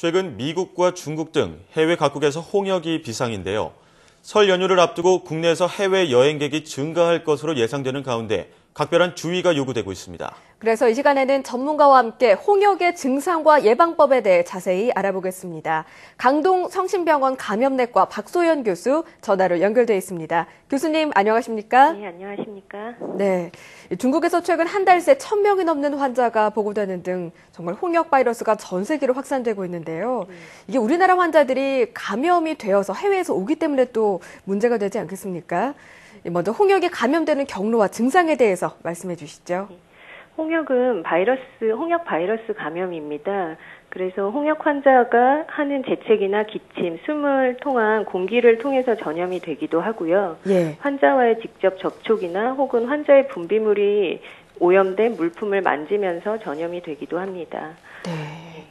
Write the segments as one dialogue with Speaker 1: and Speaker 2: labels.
Speaker 1: 최근 미국과 중국 등 해외 각국에서 홍역이 비상인데요. 설 연휴를 앞두고 국내에서 해외 여행객이 증가할 것으로 예상되는 가운데 각별한 주의가 요구되고 있습니다.
Speaker 2: 그래서 이 시간에는 전문가와 함께 홍역의 증상과 예방법에 대해 자세히 알아보겠습니다. 강동 성심병원 감염내과 박소연 교수 전화로 연결돼 있습니다. 교수님 안녕하십니까?
Speaker 3: 네, 안녕하십니까?
Speaker 2: 네, 중국에서 최근 한 달 새 1,000명이 넘는 환자가 보고되는 등 정말 홍역 바이러스가 전 세계로 확산되고 있는데요. 이게 우리나라 환자들이 감염이 되어서 해외에서 오기 때문에 또 문제가 되지 않겠습니까? 먼저 홍역에 감염되는 경로와 증상에 대해서 말씀해 주시죠.
Speaker 3: 홍역은 홍역 바이러스 감염입니다. 그래서 홍역 환자가 하는 재채기나 기침, 숨을 통한 공기를 통해서 전염이 되기도 하고요.
Speaker 2: 예.
Speaker 3: 환자와의 직접 접촉이나 혹은 환자의 분비물이 오염된 물품을 만지면서 전염이 되기도 합니다.
Speaker 2: 네.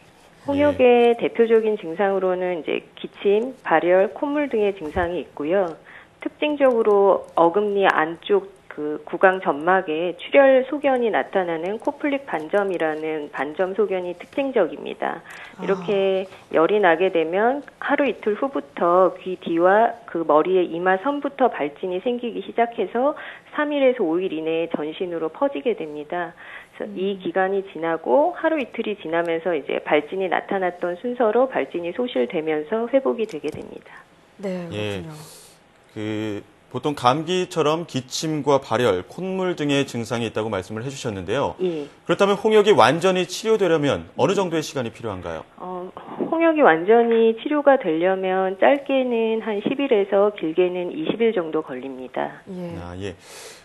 Speaker 3: 홍역의 대표적인 증상으로는 이제 기침, 발열, 콧물 등의 증상이 있고요. 특징적으로 어금니 안쪽 그 구강 점막에 출혈 소견이 나타나는 코플릭 반점이라는 반점 소견이 특징적입니다. 이렇게 열이 나게 되면 하루 이틀 후부터 귀 뒤와 그 머리의 이마 선부터 발진이 생기기 시작해서 3일에서 5일 이내에 전신으로 퍼지게 됩니다. 그래서 이 기간이 지나고 하루 이틀이 지나면서 이제 발진이 나타났던 순서로 발진이 소실되면서 회복이 되게 됩니다.
Speaker 2: 네, 그렇군요.
Speaker 1: 보통 감기처럼 기침과 발열, 콧물 등의 증상이 있다고 말씀을 해주셨는데요.
Speaker 3: 예.
Speaker 1: 그렇다면 홍역이 완전히 치료되려면 어느 정도의 시간이 필요한가요?
Speaker 3: 홍역이 완전히 치료가 되려면 짧게는 한 10일에서 길게는 20일 정도 걸립니다.
Speaker 2: 예.
Speaker 1: 예.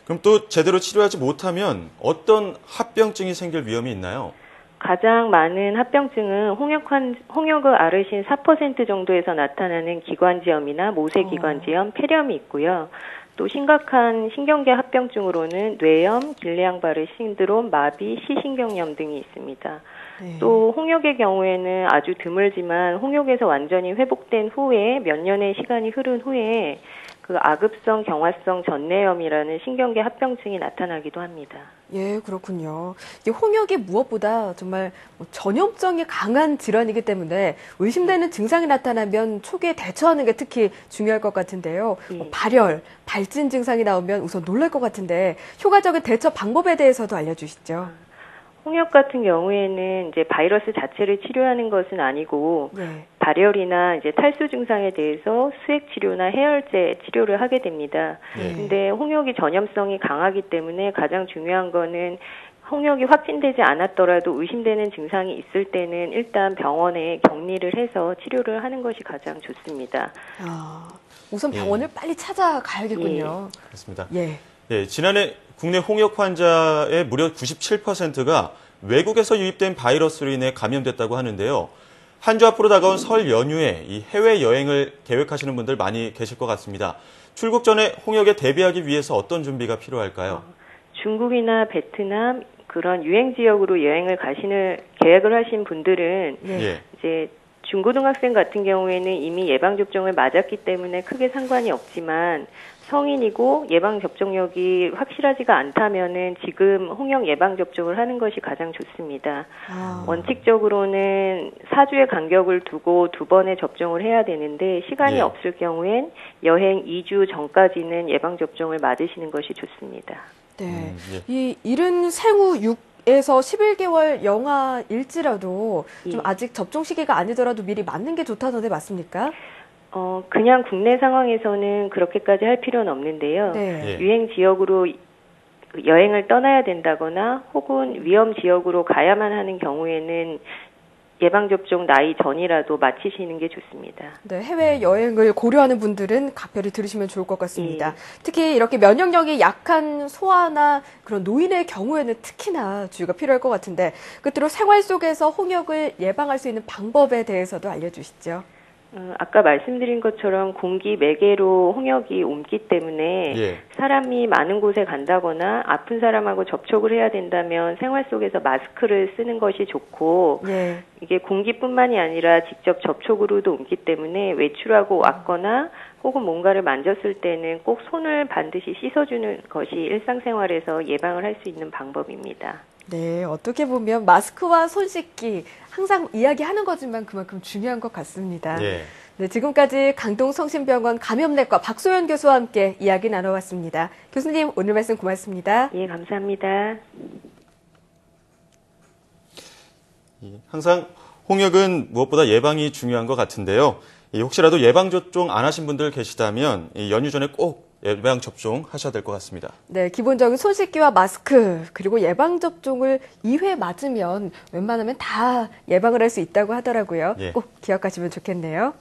Speaker 1: 그럼 또 제대로 치료하지 못하면 어떤 합병증이 생길 위험이 있나요?
Speaker 3: 가장 많은 합병증은 홍역을 앓으신 4% 정도에서 나타나는 기관지염이나 모세기관지염, 폐렴이 있고요. 또 심각한 신경계 합병증으로는 뇌염, 길레앙바르 신드롬, 마비, 시신경염 등이 있습니다.
Speaker 2: 네.
Speaker 3: 또 홍역의 경우에는 아주 드물지만 홍역에서 완전히 회복된 후에 몇 년의 시간이 흐른 후에 그 아급성 경화성 전내염이라는 신경계 합병증이 나타나기도 합니다.
Speaker 2: 예, 그렇군요. 이 홍역이 무엇보다 정말 전염성이 강한 질환이기 때문에 의심되는 증상이 나타나면 초기에 대처하는 게 특히 중요할 것 같은데요. 발열, 발진 증상이 나오면 우선 놀랄 것 같은데 효과적인 대처 방법에 대해서도 알려주시죠.
Speaker 3: 홍역 같은 경우에는 이제 바이러스 자체를 치료하는 것은 아니고
Speaker 2: 네.
Speaker 3: 발열이나 이제 탈수 증상에 대해서 수액 치료나 해열제 치료를 하게 됩니다. 근데 홍역이 전염성이 강하기 때문에 가장 중요한 거는 홍역이 확진되지 않았더라도 의심되는 증상이 있을 때는 일단 병원에 격리를 해서 치료를 하는 것이 가장 좋습니다.
Speaker 2: 우선 병원을 빨리 찾아가야겠군요.
Speaker 1: 그렇습니다.
Speaker 2: 예.
Speaker 1: 지난해 국내 홍역 환자의 무려 97%가 외국에서 유입된 바이러스로 인해 감염됐다고 하는데요. 한 주 앞으로 다가온 설 연휴에 이 해외 여행을 계획하시는 분들 많이 계실 것 같습니다. 출국 전에 홍역에 대비하기 위해서 어떤 준비가 필요할까요?
Speaker 3: 중국이나 베트남 그런 유행 지역으로 여행을 계획을 하신 분들은 이제 중고등학생 같은 경우에는 이미 예방접종을 맞았기 때문에 크게 상관이 없지만 성인이고 예방접종력이 확실하지가 않다면은 지금 홍역 예방접종을 하는 것이 가장 좋습니다. 원칙적으로는 4주의 간격을 두고 2번의 접종을 해야 되는데 시간이 없을 경우엔 여행 2주 전까지는 예방접종을 맞으시는 것이 좋습니다.
Speaker 2: 네. 이 이른 생후 6에서 11개월 영아일지라도 좀 아직 접종 시기가 아니더라도 미리 맞는 게 좋다던데 맞습니까?
Speaker 3: 그냥 국내 상황에서는 그렇게까지 할 필요는 없는데요. 유행 지역으로 여행을 떠나야 된다거나 혹은 위험 지역으로 가야만 하는 경우에는 예방접종 나이 전이라도 마치시는 게 좋습니다.
Speaker 2: 네, 해외 여행을 고려하는 분들은 각별히 들으시면 좋을 것 같습니다. 특히 이렇게 면역력이 약한 소아나 그런 노인의 경우에는 특히나 주의가 필요할 것 같은데 끝으로 생활 속에서 홍역을 예방할 수 있는 방법에 대해서도 알려주시죠.
Speaker 3: 아까 말씀드린 것처럼 공기 매개로 홍역이 옮기 때문에 사람이 많은 곳에 간다거나 아픈 사람하고 접촉을 해야 된다면 생활 속에서 마스크를 쓰는 것이 좋고 이게 공기뿐만이 아니라 직접 접촉으로도 옮기 때문에 외출하고 왔거나 혹은 뭔가를 만졌을 때는 꼭 손을 반드시 씻어주는 것이 일상생활에서 예방을 할 수 있는 방법입니다.
Speaker 2: 네, 어떻게 보면 마스크와 손 씻기 항상 이야기하는 거지만 그만큼 중요한 것 같습니다.
Speaker 1: 예.
Speaker 2: 네, 지금까지 강동성심병원 감염내과 박소연 교수와 함께 이야기 나눠봤습니다. 교수님, 오늘 말씀 고맙습니다.
Speaker 3: 예, 감사합니다.
Speaker 1: 항상 홍역은 무엇보다 예방이 중요한 것 같은데요. 혹시라도 예방접종 안 하신 분들 계시다면 연휴 전에 꼭 예방접종 하셔야 될 것 같습니다.
Speaker 2: 네, 기본적인 손 씻기와 마스크, 그리고 예방접종을 2회 맞으면 웬만하면 다 예방을 할 수 있다고 하더라고요.
Speaker 1: 예.
Speaker 2: 꼭 기억하시면 좋겠네요.